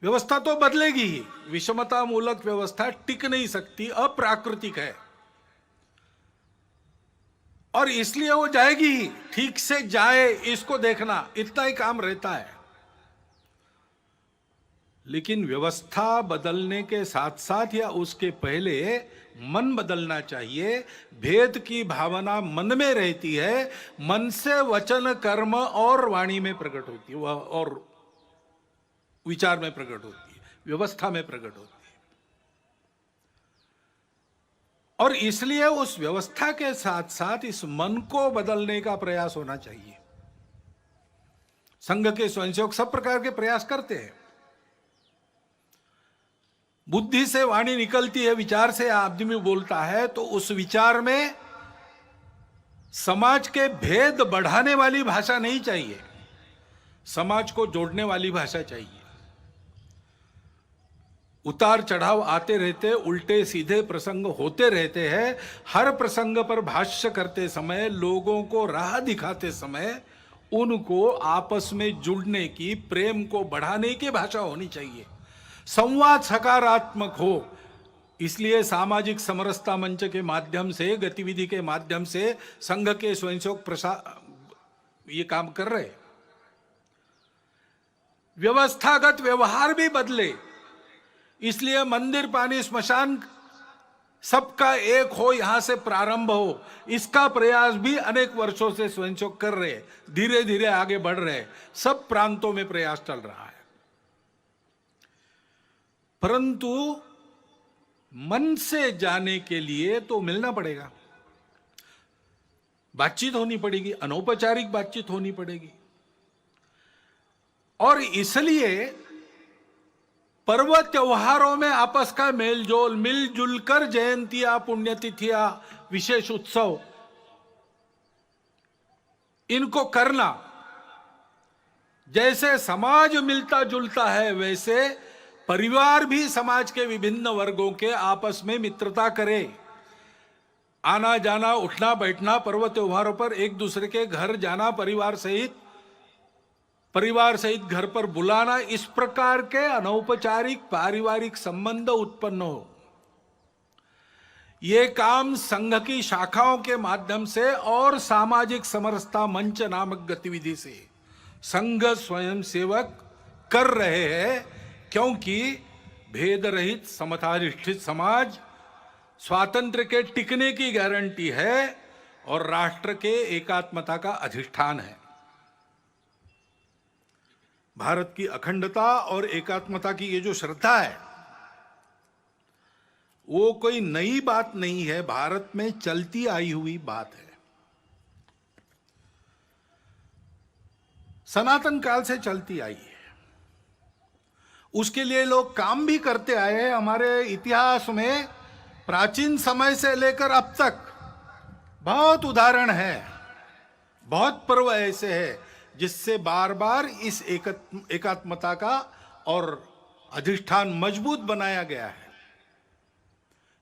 व्यवस्था तो बदलेगी ही। विषमता मूलक व्यवस्था टिक नहीं सकती, अप्राकृतिक है, और इसलिए वो जाएगी ही। ठीक से जाए इसको देखना, इतना ही काम रहता है। लेकिन व्यवस्था बदलने के साथ साथ या उसके पहले मन बदलना चाहिए। भेद की भावना मन में रहती है, मन से वचन कर्म और वाणी में प्रकट होती है, और विचार में प्रकट होती है, व्यवस्था में प्रकट होती है। और इसलिए उस व्यवस्था के साथ साथ इस मन को बदलने का प्रयास होना चाहिए। संघ के स्वयंसेवक सब प्रकार के प्रयास करते हैं। बुद्धि से वाणी निकलती है, विचार से आदमी बोलता है, तो उस विचार में समाज के भेद बढ़ाने वाली भाषा नहीं चाहिए, समाज को जोड़ने वाली भाषा चाहिए। उतार चढ़ाव आते रहते, उल्टे सीधे प्रसंग होते रहते हैं। हर प्रसंग पर भाष्य करते समय, लोगों को राह दिखाते समय उनको आपस में जुड़ने की, प्रेम को बढ़ाने की भाषा होनी चाहिए। संवाद सकारात्मक हो। इसलिए सामाजिक समरसता मंच के माध्यम से, गतिविधि के माध्यम से संघ के स्वयंसेवक ये काम कर रहे। व्यवस्थागत व्यवहार भी बदले, इसलिए मंदिर पानी स्मशान सबका एक हो, यहां से प्रारंभ हो, इसका प्रयास भी अनेक वर्षों से स्वयंसेवक कर रहे, धीरे धीरे आगे बढ़ रहे। सब प्रांतों में प्रयास चल रहा है। परंतु मन से जाने के लिए तो मिलना पड़ेगा, बातचीत होनी पड़ेगी, अनौपचारिक बातचीत होनी पड़ेगी। और इसलिए पर्व त्योहारों में आपस का मेलजोल, मिलजुल कर जयंतियां, पुण्यतिथियां, विशेष उत्सव, इनको करना। जैसे समाज मिलता जुलता है, वैसे परिवार भी समाज के विभिन्न वर्गों के आपस में मित्रता करे। आना जाना, उठना बैठना, पर्व त्योहारों पर एक दूसरे के घर जाना, परिवार सहित घर पर बुलाना, इस प्रकार के अनौपचारिक पारिवारिक संबंध उत्पन्न हो। ये काम संघ की शाखाओं के माध्यम से और सामाजिक समरसता मंच नामक गतिविधि से संघ स्वयंसेवक कर रहे हैं, क्योंकि भेद रहित समताधिष्ठित समाज स्वातंत्र्य के टिकने की गारंटी है और राष्ट्र के एकात्मता का अधिष्ठान है। भारत की अखंडता और एकात्मता की ये जो श्रद्धा है, वो कोई नई बात नहीं है, भारत में चलती आई हुई बात है। सनातन काल से चलती आई है। उसके लिए लोग काम भी करते आए हैं। हमारे इतिहास में प्राचीन समय से लेकर अब तक बहुत उदाहरण है, बहुत पर्व ऐसे हैं जिससे बार बार इस एकात्मता का और अधिष्ठान मजबूत बनाया गया है।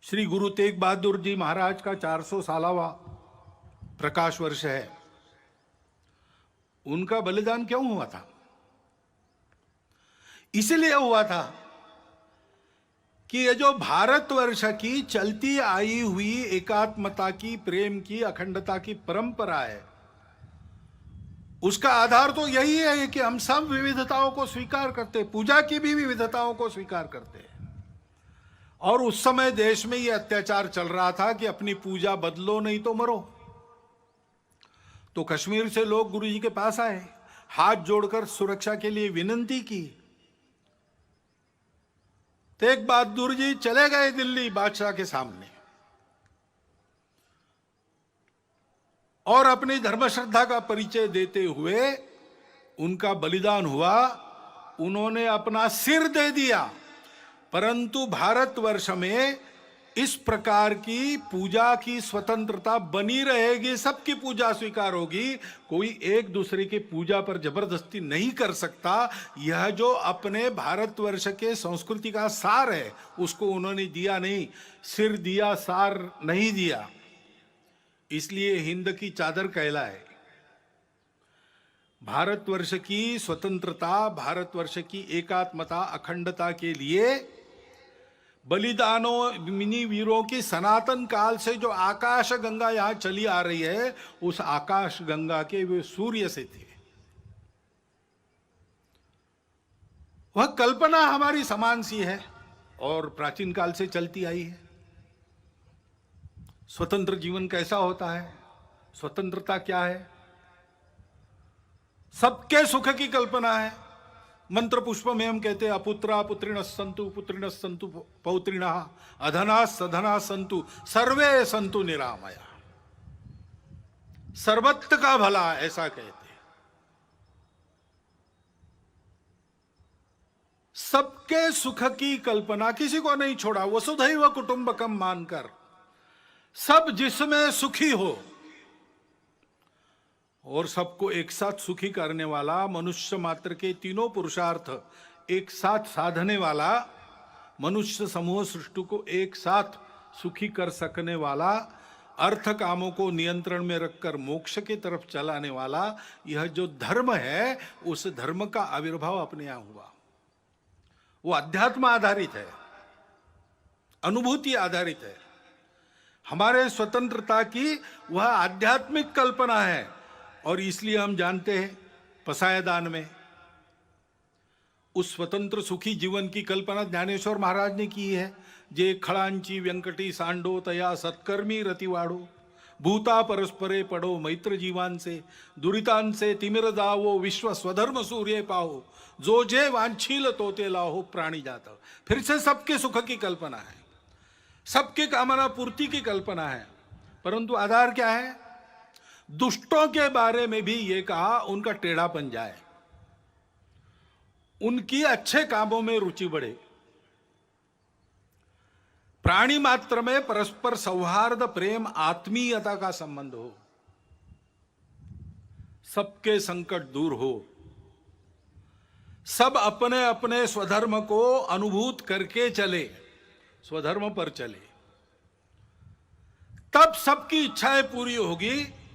श्री गुरु तेग बहादुर जी महाराज का 400 सालावा प्रकाश वर्ष है। उनका बलिदान क्यों हुआ था? इसलिए हुआ था कि ये जो भारतवर्ष की चलती आई हुई एकात्मता की, प्रेम की, अखंडता की परंपरा है, उसका आधार तो यही है कि हम सब विविधताओं को स्वीकार करते, पूजा की भी विविधताओं को स्वीकार करते हैं। और उस समय देश में यह अत्याचार चल रहा था कि अपनी पूजा बदलो नहीं तो मरो। तो कश्मीर से लोग गुरु जी के पास आए, हाथ जोड़कर सुरक्षा के लिए विनती की। तेग बहादुर जी चले गए दिल्ली बादशाह के सामने और अपनी धर्म श्रद्धा का परिचय देते हुए उनका बलिदान हुआ। उन्होंने अपना सिर दे दिया। परंतु भारतवर्ष में इस प्रकार की पूजा की स्वतंत्रता बनी रहेगी, सबकी पूजा स्वीकार होगी, कोई एक दूसरे की पूजा पर जबरदस्ती नहीं कर सकता। यह जो अपने भारतवर्ष के संस्कृति का सार है, उसको उन्होंने दिया नहीं, सिर दिया, सार नहीं दिया। इसलिए हिंद की चादर कहलाए। भारतवर्ष की स्वतंत्रता, भारतवर्ष की एकात्मता, अखंडता के लिए बलिदानों, मिनी वीरों की सनातन काल से जो आकाश गंगा यहां चली आ रही है, उस आकाश गंगा के वे सूर्य से थे। वह कल्पना हमारी समान सी है और प्राचीन काल से चलती आई है। स्वतंत्र जीवन कैसा होता है, स्वतंत्रता क्या है? सबके सुख की कल्पना है। मंत्र पुष्प में हम कहते हैं अपुत्रा पुत्रिण संतु पौत्रिण अधना सधना संतु सर्वे संतु निरामया। सर्वत्र का भला, ऐसा कहते हैं। सबके सुख की कल्पना, किसी को नहीं छोड़ा, वसुधैव कुटुंबकम मानकर सब जिसमें सुखी हो और सबको एक साथ सुखी करने वाला, मनुष्य मात्र के तीनों पुरुषार्थ एक साथ साधने वाला, मनुष्य समूह सृष्टि को एक साथ सुखी कर सकने वाला, अर्थ कामों को नियंत्रण में रखकर मोक्ष की तरफ चलाने वाला, यह जो धर्म है, उस धर्म का आविर्भाव अपने यहां हुआ। वो अध्यात्म आधारित है, अनुभूति आधारित है। हमारे स्वतंत्रता की वह आध्यात्मिक कल्पना है और इसलिए हम जानते हैं पसायदान में उस स्वतंत्र सुखी जीवन की कल्पना ज्ञानेश्वर महाराज ने की है। जे खळांची व्यंकटी सांडो तया सत्कर्मी रतिवाडो, भूता परस्परे पडो मैत्र जीवांचे, दुरितांचे तिमिर जावो विश्व स्वधर्म सूर्य पाहो, जो जे वांछील तो ते लाहो प्राणी जात। फिर से सबके सुख की कल्पना है, सबके कामना पूर्ति की कल्पना है, परंतु आधार क्या है? दुष्टों के बारे में भी ये कहा उनका टेढ़ापन जाए, उनकी अच्छे कामों में रुचि बढ़े, प्राणी मात्र में परस्पर सौहार्द, प्रेम, आत्मीयता का संबंध हो, सबके संकट दूर हो, सब अपने अपने स्वधर्म को अनुभूत करके चले, स्वधर्म पर चले, तब सबकी इच्छाएं पूरी होगी